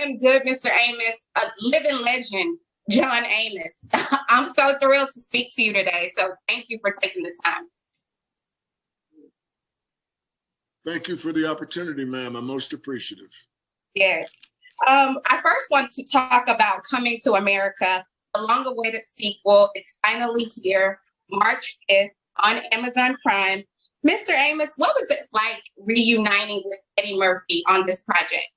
am good, Mr. Amos, a living legend, John Amos. I'm so thrilled to speak to you today. So thank you for taking the time. Thank you for the opportunity, ma'am. I'm most appreciative. Yes. I first want to talk about Coming to America, the long-awaited sequel. It's finally here, March 5th on Amazon Prime. Mr. Amos, what was it like reuniting with Eddie Murphy on this project?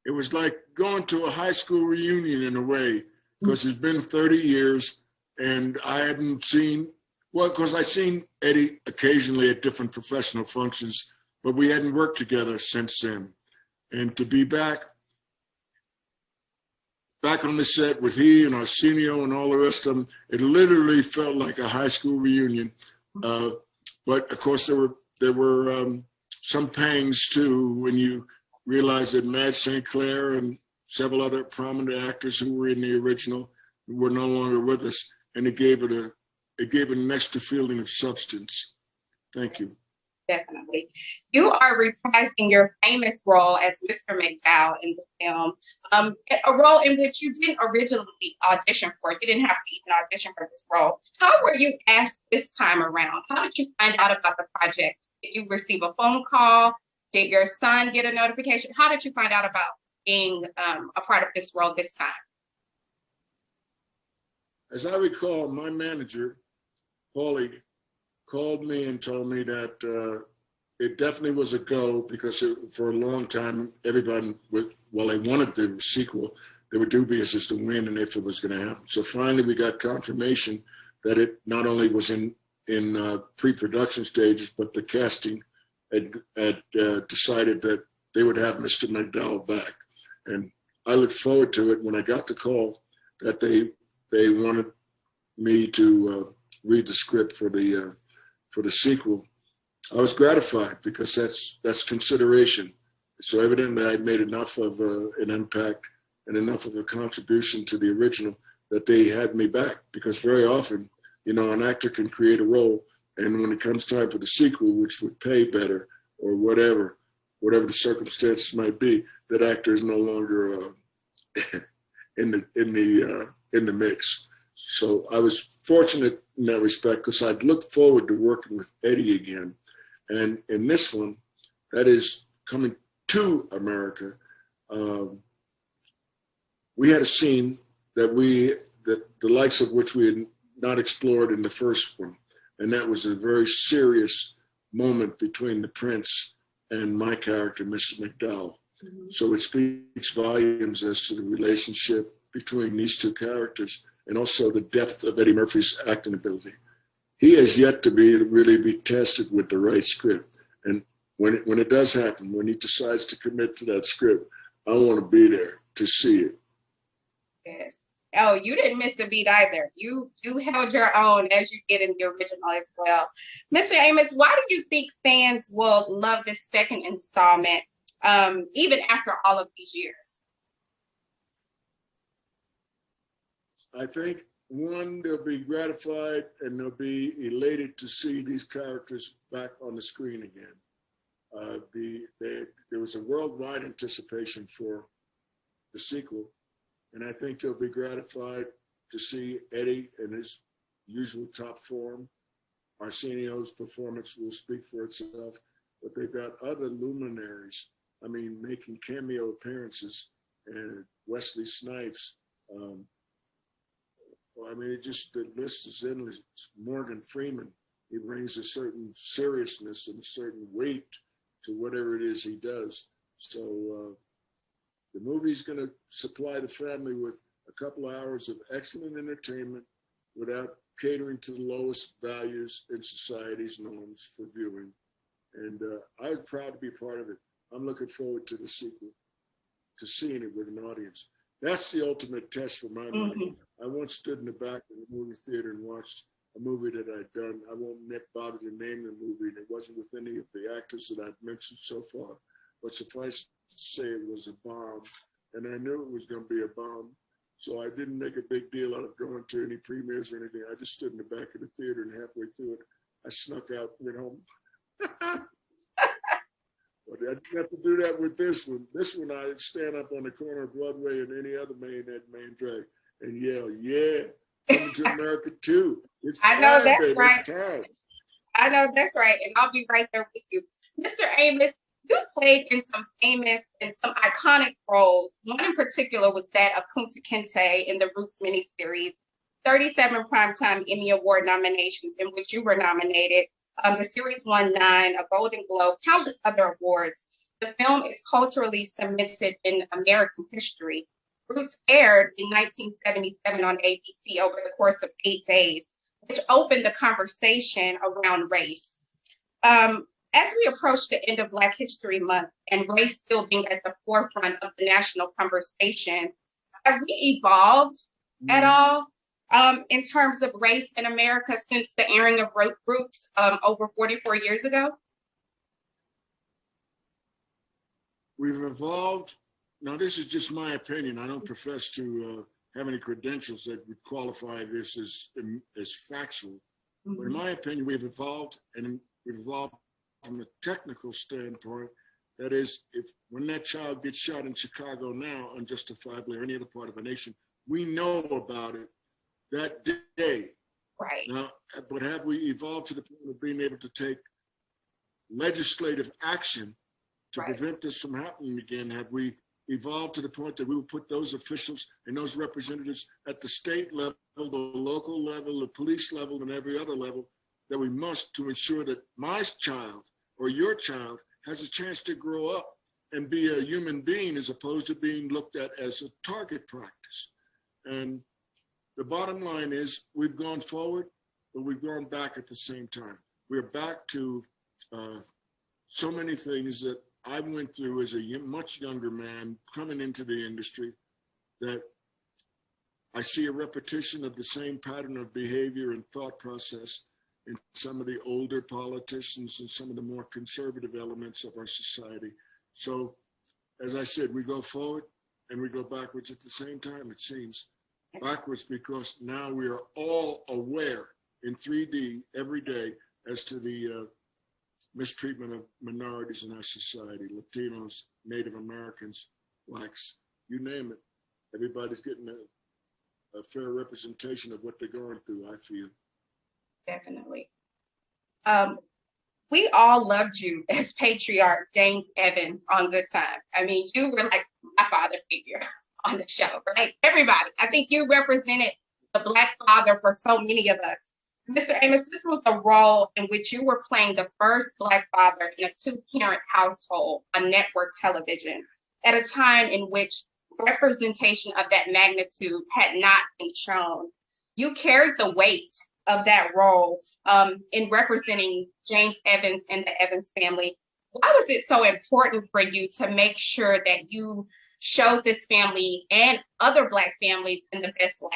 It was like going to a high school reunion in a way, because it's been 30 years and I hadn't seen, well, because I've seen Eddie occasionally at different professional functions, but we hadn't worked together since then. And to be back on the set with he and Arsenio and all the rest of them, it literally felt like a high school reunion. But of course, there were some pangs too when you realize that Madge St. Clair and several other prominent actors who were in the original were no longer with us, and it gave it an extra feeling of substance. Thank you. Definitely. You are reprising your famous role as Mr. Mcdowell in the film, a role in which you didn't originally audition for. You didn't have to even audition for this role. How were you asked this time around? How did you find out about the project? Did you receive a phone call? Did your son get a notification? How did you find out about being a part of this role this time? As I recall, my manager, Paulie, called me and told me that it definitely was a go, because for a long time, everybody, well, they wanted the sequel. They were dubious as to when and if it was going to happen. So finally, we got confirmation that it not only was in pre-production stages, but the casting had decided that they would have Mr. Mcdowell back. And I looked forward to it when I got the call that they wanted me to read the script for the sequel. I was gratified, because that's consideration. So evidently I made enough of an impact and enough of a contribution to the original that they had me back, because very often, you know, an actor can create a role, and when it comes time for the sequel, which would pay better or whatever the circumstances might be, that actor is no longer in the mix. So I was fortunate in that respect, because I'd looked forward to working with Eddie again. And in this one, that is Coming to America, we had a scene that the likes of which we had not explored in the first one. And that was a very serious moment between the Prince and my character, Mr. Mcdowell. Mm-hmm. So it speaks volumes as to the relationship between these two characters, and also the depth of Eddie Murphy's acting ability. He has yet to really be tested with the right script. And when it does happen, when he decides to commit to that script, I want to be there to see it. Yes. Oh, you didn't miss a beat either. You held your own, as you did in the original as well. Mr. Amos, why do you think fans will love this second installment, even after all of these years? I think, one, they'll be gratified and they'll be elated to see these characters back on the screen again. There was a worldwide anticipation for the sequel, and I think they'll be gratified to see Eddie in his usual top form. Arsenio's performance will speak for itself, but they've got other luminaries, I mean, making cameo appearances, and Wesley Snipes. I mean, the list is endless. Morgan Freeman, he brings a certain seriousness and a certain weight to whatever it is he does. So the movie's going to supply the family with a couple of hours of excellent entertainment without catering to the lowest values in society's norms for viewing. And I was proud to be part of it. I'm looking forward to the sequel, to seeing it with an audience. That's the ultimate test for my money. Mm-hmm. I once stood in the back of the movie theater and watched a movie that I'd done. I won't bother to name the movie, and it wasn't with any of the actors that I've mentioned so far. But suffice to say, it was a bomb, and I knew it was going to be a bomb. So I didn't make a big deal out of going to any premieres or anything. I just stood in the back of the theater, and halfway through it, I snuck out and went home. But I didn't have to do that with this one. This one, I'd stand up on the corner of Broadway and any other main drag and yell, yeah, coming to America too. It's I know time, that's baby. right. It's time. I know that's right. And I'll be right there with you. Mr. Amos, you played in some famous and some iconic roles. One in particular was that of Kunta Kinte in the Roots miniseries, 37 Primetime Emmy Award nominations in which you were nominated. The series won 9, a Golden Globe, countless other awards. The film is culturally cemented in American history. Roots aired in 1977 on ABC over the course of 8 days, which opened the conversation around race. As we approach the end of Black History Month and race still being at the forefront of the national conversation, have we evolved at all in terms of race in America since the airing of Roots over 44 years ago? We've evolved. Now, this is just my opinion. I don't profess to have any credentials that would qualify this as factual. Mm-hmm. But in my opinion, we've evolved, and we've evolved from a technical standpoint. That is, if when that child gets shot in Chicago now, unjustifiably, or any other part of a nation, we know about it that day. Right. Now, but have we evolved to the point of being able to take legislative action to prevent this from happening again? Have we evolved to the point that we will put those officials and those representatives at the state level, the local level, the police level, and every other level that we must to ensure that my child or your child has a chance to grow up and be a human being as opposed to being looked at as a target practice? And the bottom line is we've gone forward, but we've gone back at the same time. We're back to so many things that I went through as a much younger man coming into the industry, that I see a repetition of the same pattern of behavior and thought process in some of the older politicians and some of the more conservative elements of our society. So, as I said, we go forward and we go backwards at the same time, it seems. Backwards because now we are all aware in 3D every day as to the mistreatment of minorities in our society, Latinos, Native Americans, Blacks, you name it. Everybody's getting a fair representation of what they're going through, I feel. Definitely. We all loved you as patriarch James Evans on Good Time. I mean, you were like my father figure on the show, right? Everybody. I think you represented the Black father for so many of us. Mr. Amos, this was a role in which you were playing the first Black father in a 2-parent household on network television at a time in which representation of that magnitude had not been shown. You carried the weight of that role in representing James Evans and the Evans family. Why was it so important for you to make sure that you showed this family and other Black families in the best light?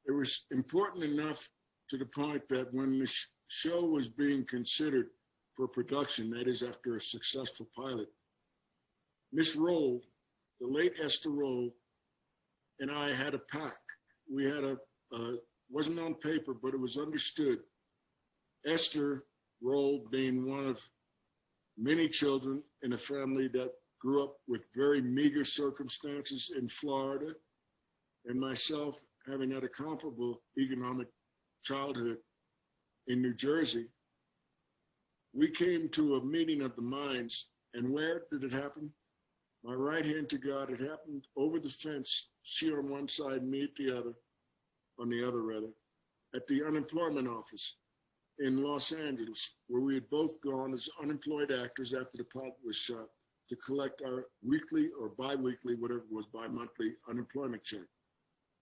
It was important enough to the point that when the show was being considered for production, that is after a successful pilot, Miss Roll, the late Esther Roll, and I had a pact. We had wasn't on paper, but it was understood. Esther Roll being one of many children in a family that grew up with very meager circumstances in Florida, and myself having had a comparable economic childhood in New Jersey, we came to a meeting of the minds. And where did it happen? My right hand to God, it happened over the fence, she on one side, me at the other, at the unemployment office in Los Angeles, where we had both gone as unemployed actors after the pilot was shot to collect our weekly or bi-weekly, whatever it was, bi-monthly unemployment check.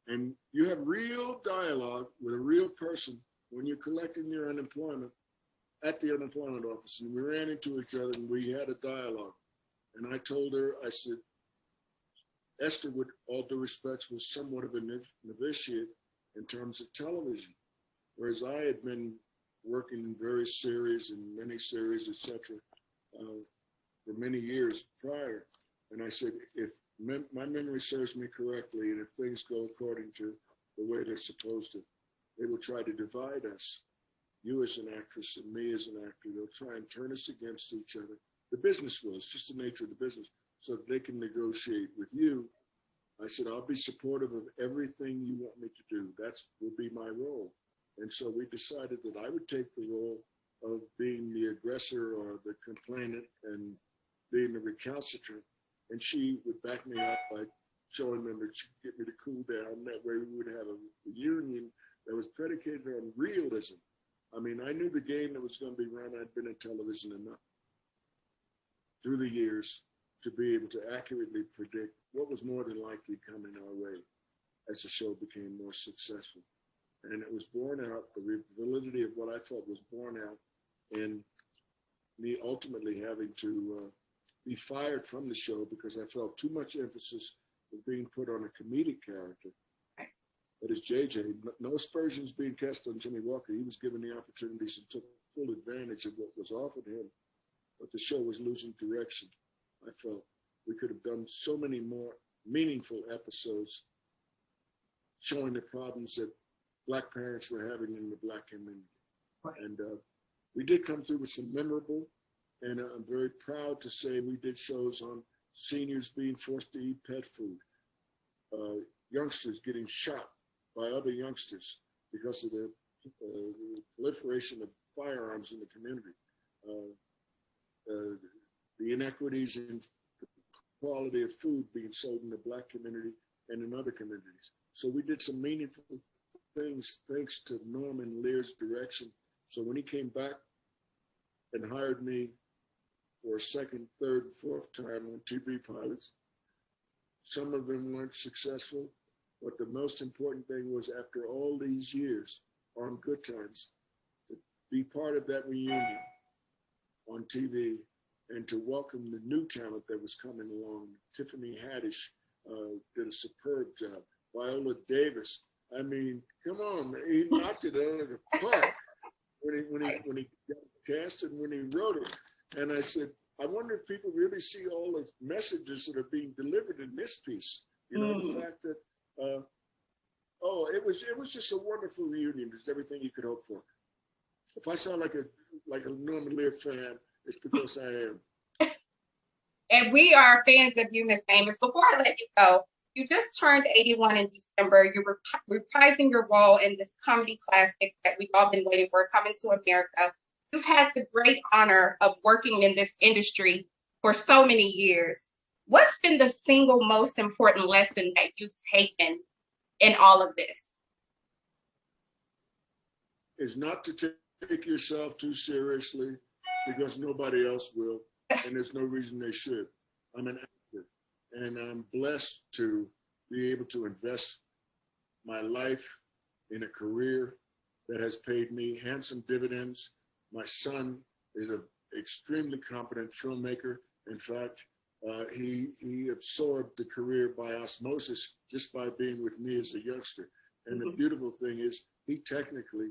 And you have real dialogue with a real person when you're collecting your unemployment at the unemployment office. And we ran into each other and we had a dialogue. And I told her, I said, Esther, with all due respect, was somewhat of a novitiate in terms of television, whereas I had been working in various series and miniseries, etc., for many years prior. And I said, if my memory serves me correctly, and if things go according to the way they're supposed to, they will try to divide us. you as an actress and me as an actor. They'll try and turn us against each other. The business will, it's just the nature of the business, so that they can negotiate with you. I said, I'll be supportive of everything you want me to do. That will be my role. And so we decided that I would take the role of being the aggressor or the complainant and being the recalcitrant. And she would back me up by showing them that she could get me to cool down. That way we would have a union that was predicated on realism. I mean, I knew the game that was going to be run. I'd been in television enough through the years to be able to accurately predict what was more than likely coming our way as the show became more successful. And it was borne out, the validity of what I felt was borne out in me ultimately having to be fired from the show because I felt too much emphasis was being put on a comedic character. That is JJ, no aspersions being cast on Jimmy Walker. He was given the opportunities and took full advantage of what was offered him, but the show was losing direction. I felt we could have done so many more meaningful episodes showing the problems that Black parents were having in the Black community. Right. And we did come through with some memorable, and I'm very proud to say we did shows on seniors being forced to eat pet food, youngsters getting shot by other youngsters because of the proliferation of firearms in the community, the inequities in quality of food being sold in the Black community and in other communities. So we did some meaningful things thanks to Norman Lear's direction. So when he came back and hired me for a second, third, and fourth time on TV pilots, some of them weren't successful, but the most important thing was after all these years on Good Times, to be part of that reunion on TV and to welcome the new talent that was coming along. Tiffany Haddish did a superb job. Viola Davis, I mean, come on, he knocked it out of the park when he got cast and when he wrote it. And I said, I wonder if people really see all the messages that are being delivered in this piece. You know, the fact that, it was just a wonderful reunion. It's everything you could hope for. If I sound like a Norman Lear fan, it's because I am. And we are fans of you, Miss Amos. Before I let you go, you just turned 81 in December. You're reprising your role in this comedy classic that we've all been waiting for, Coming to America. You've had the great honor of working in this industry for so many years. What's been the single most important lesson that you've taken in all of this? Is not to take yourself too seriously because nobody else will, and there's no reason they should. I'm an actor, and I'm blessed to be able to invest my life in a career that has paid me handsome dividends. My son is an extremely competent filmmaker. In fact, he absorbed the career by osmosis just by being with me as a youngster. And the beautiful thing is he technically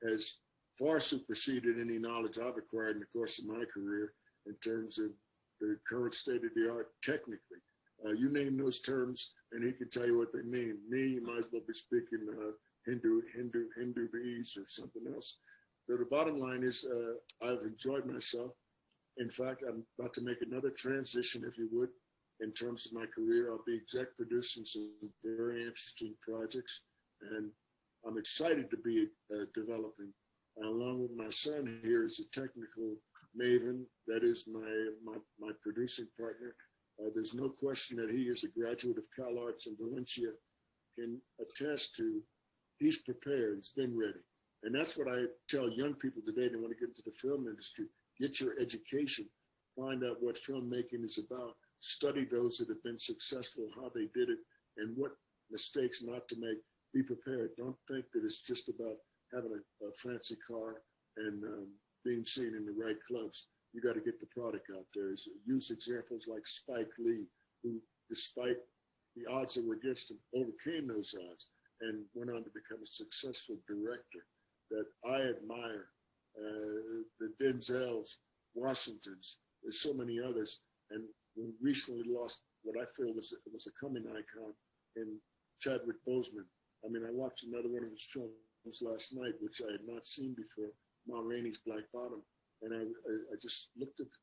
has far superseded any knowledge I've acquired in the course of my career in terms of the current state of the art technically. You name those terms and he can tell you what they mean. Me, you might as well be speaking Hindu-ese or something else. So the bottom line is I've enjoyed myself. In fact, I'm about to make another transition, if you would, in terms of my career. I'll be exec producing some very interesting projects, and I'm excited to be developing. Along with my son here is a technical maven, that is my producing partner. There's no question that he is a graduate of Cal Arts in Valencia, can attest to he's prepared, he's been ready. And that's what I tell young people today that want to get into the film industry. Get your education, find out what filmmaking is about, study those that have been successful, how they did it, and what mistakes not to make. Be prepared. Don't think that it's just about having a fancy car and being seen in the right clubs. You got to get the product out there. Use examples like Spike Lee, who, despite the odds that were against him, overcame those odds and went on to become a successful director that I admire. The Denzels, Washingtons, there's so many others. And we recently lost what I feel was a coming icon in Chadwick Boseman. I mean, I watched another one of his films last night, which I had not seen before, Ma Rainey's Black Bottom, and I just looked at the